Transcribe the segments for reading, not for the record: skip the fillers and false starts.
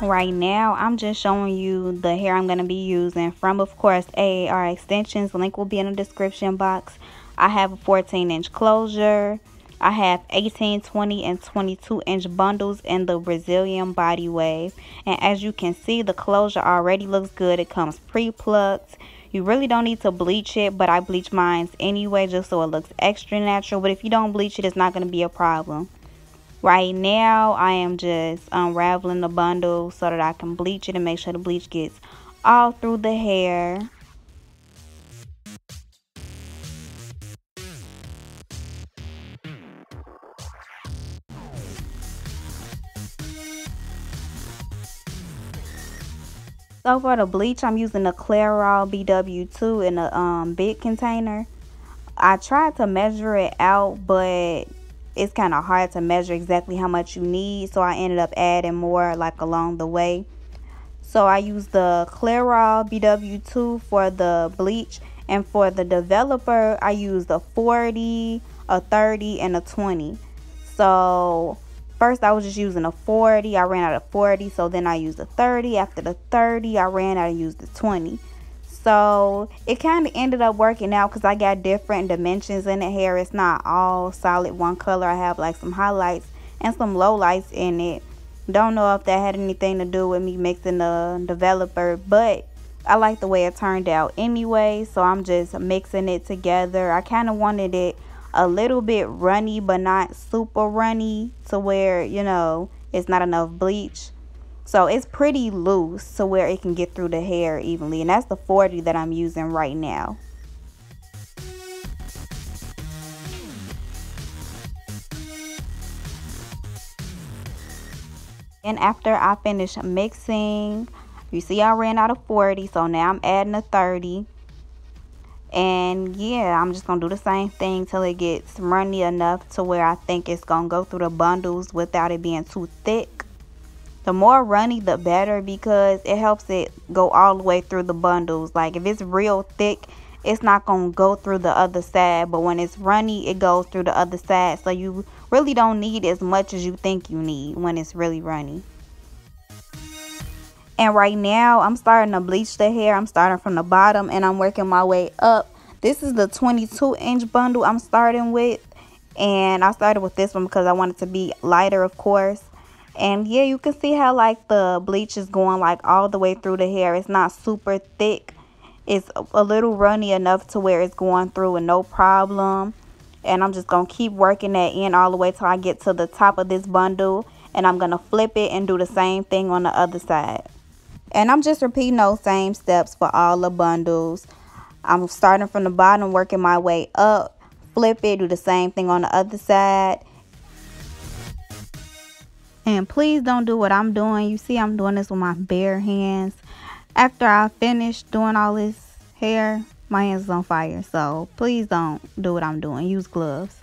Right now, I'm just showing you the hair I'm going to be using from, of course, AAR Extensions. The link will be in the description box. I have a 14-inch closure. I have 18, 20, and 22-inch bundles in the Brazilian Body Wave. And as you can see, the closure already looks good. It comes pre-plucked. You really don't need to bleach it, but I bleach mine anyway just so it looks extra natural. But if you don't bleach it, it's not going to be a problem. Right now, I am just unraveling the bundle so that I can bleach it and make sure the bleach gets all through the hair. So for the bleach, I'm using the Clairol BW2 in a big container. I tried to measure it out, but it's kind of hard to measure exactly how much you need, so I ended up adding more like along the way. So I used the Clairol BW2 for the bleach, and for the developer I used a 40, a 30, and a 20. So first I was just using a 40. I ran out of 40, so then I used a 30. After the 30, I ran out and used the 20. So it kind of ended up working out because I got different dimensions in the hair. It's not all solid one color. I have like some highlights and some lowlights in it. Don't know if that had anything to do with me mixing the developer, but I like the way it turned out anyway. So I'm just mixing it together. I kind of wanted it a little bit runny, but not super runny to where, you know, it's not enough bleach. So it's pretty loose to where it can get through the hair evenly. And that's the 40 that I'm using right now. And after I finish mixing, you see I ran out of 40. So now I'm adding a 30. And yeah, I'm just going to do the same thing till it gets runny enough to where I think it's going to go through the bundles without it being too thick. The more runny, the better, because it helps it go all the way through the bundles. Like if it's real thick, it's not going to go through the other side. But when it's runny, it goes through the other side. So you really don't need as much as you think you need when it's really runny. And right now, I'm starting to bleach the hair. I'm starting from the bottom and I'm working my way up. This is the 22-inch bundle I'm starting with. And I started with this one because I want it to be lighter, of course. And yeah, you can see how like the bleach is going like all the way through the hair. It's not super thick. It's a little runny enough to where it's going through with no problem. And I'm just going to keep working that in all the way till I get to the top of this bundle. And I'm going to flip it and do the same thing on the other side. And I'm just repeating those same steps for all the bundles. I'm starting from the bottom, working my way up. Flip it, do the same thing on the other side. And please don't do what I'm doing. You see I'm doing this with my bare hands. After I finish doing all this hair, my hands is on fire. So please don't do what I'm doing. Use gloves.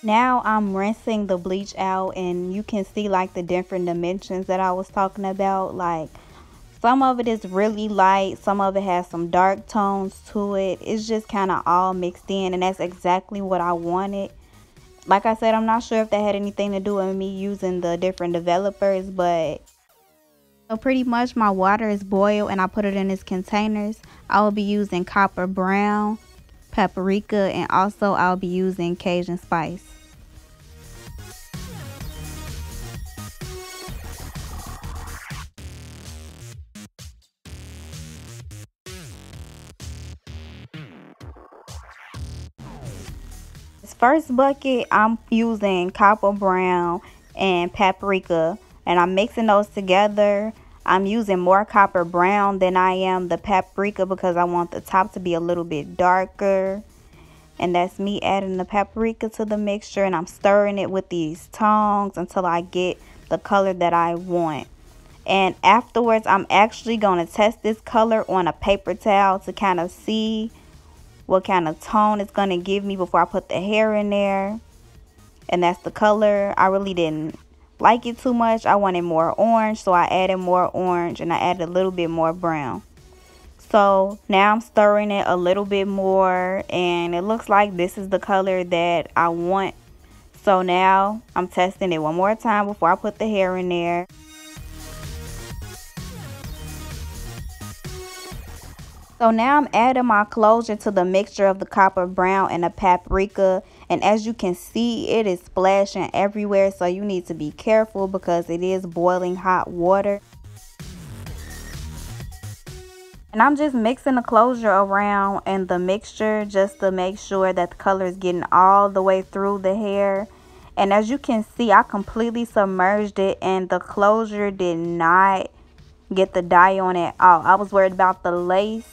Now I'm rinsing the bleach out, and you can see like the different dimensions that I was talking about. Like some of it is really light, some of it has some dark tones to it. It's just kind of all mixed in, and that's exactly what I wanted. Like I said, I'm not sure if that had anything to do with me using the different developers, but so pretty much my water is boiled and I put it in its containers. I will be using copper brown, paprika, and also I'll be using Cajun spice. This first bucket, I'm using copper brown and paprika, and I'm mixing those together. I'm using more copper brown than I am the paprika because I want the top to be a little bit darker. And that's me adding the paprika to the mixture, and I'm stirring it with these tongs until I get the color that I want. And afterwards, I'm actually going to test this color on a paper towel to kind of see what kind of tone it's going to give me before I put the hair in there. And that's the color. I really didn't like it too much. I wanted more orange, so I added more orange and I added a little bit more brown. So now I'm stirring it a little bit more, and it looks like this is the color that I want. So now I'm testing it one more time before I put the hair in there. So now I'm adding my closure to the mixture of the copper brown and the paprika. And as you can see, it is splashing everywhere. So you need to be careful because it is boiling hot water. And I'm just mixing the closure around in the mixture just to make sure that the color is getting all the way through the hair. And as you can see, I completely submerged it and the closure did not get the dye on it at all. I was worried about the lace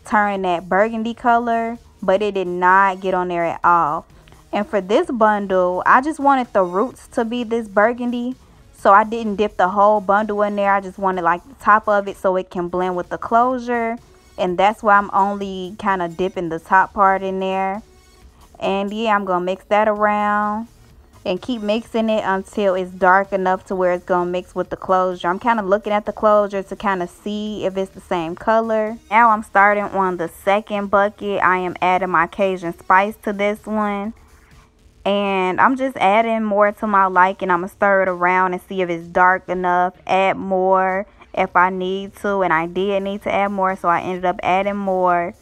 turning that burgundy color, but it did not get on there at all. And for this bundle, I just wanted the roots to be this burgundy, so I didn't dip the whole bundle in there. I just wanted like the top of it so it can blend with the closure, and that's why I'm only kind of dipping the top part in there. And yeah, I'm gonna mix that around and keep mixing it until it's dark enough to where it's gonna mix with the closure. I'm kind of looking at the closure to kind of see if it's the same color. Now I'm starting on the second bucket. I am adding my Cajun spice to this one, and I'm just adding more to my liking. I'm gonna stir it around and see if it's dark enough, add more if I need to, and I did need to add more, so I ended up adding more.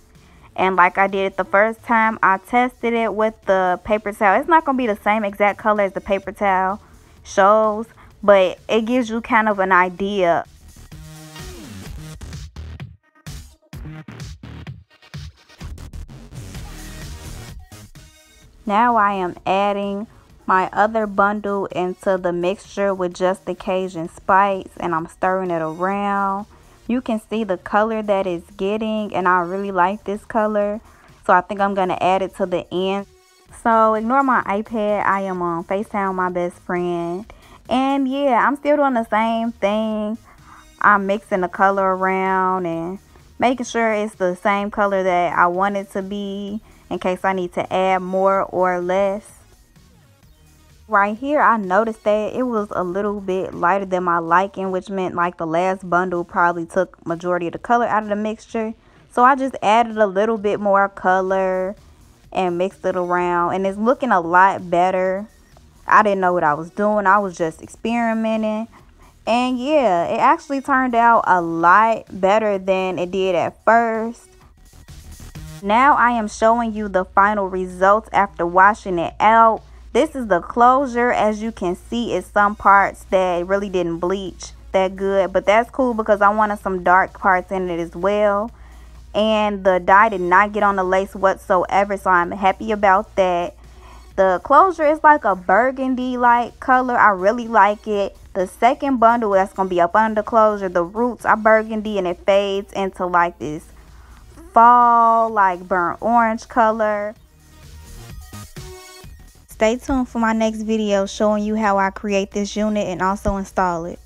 And like I did it the first time, I tested it with the paper towel. It's not going to be the same exact color as the paper towel shows, but it gives you kind of an idea. Now I am adding my other bundle into the mixture with just the Cajun spice, and I'm stirring it around. You can see the color that it's getting, and I really like this color, so I think I'm going to add it to the end. So ignore my iPad. I am on FaceTime my best friend, and yeah, I'm still doing the same thing. I'm mixing the color around and making sure it's the same color that I want it to be in case I need to add more or less. Right here, I noticed that it was a little bit lighter than my liking, which meant like the last bundle probably took majority of the color out of the mixture. So I just added a little bit more color and mixed it around, and it's looking a lot better. I didn't know what I was doing. I was just experimenting, and yeah, it actually turned out a lot better than it did at first. Now I am showing you the final results after washing it out. This is the closure. As you can see, it's some parts that really didn't bleach that good, but that's cool because I wanted some dark parts in it as well. And the dye did not get on the lace whatsoever, so I'm happy about that. The closure is like a burgundy like color. I really like it. The second bundle that's going to be up under the closure, the roots are burgundy and it fades into like this fall like burnt orange color. Stay tuned for my next video showing you how I create this unit and also install it.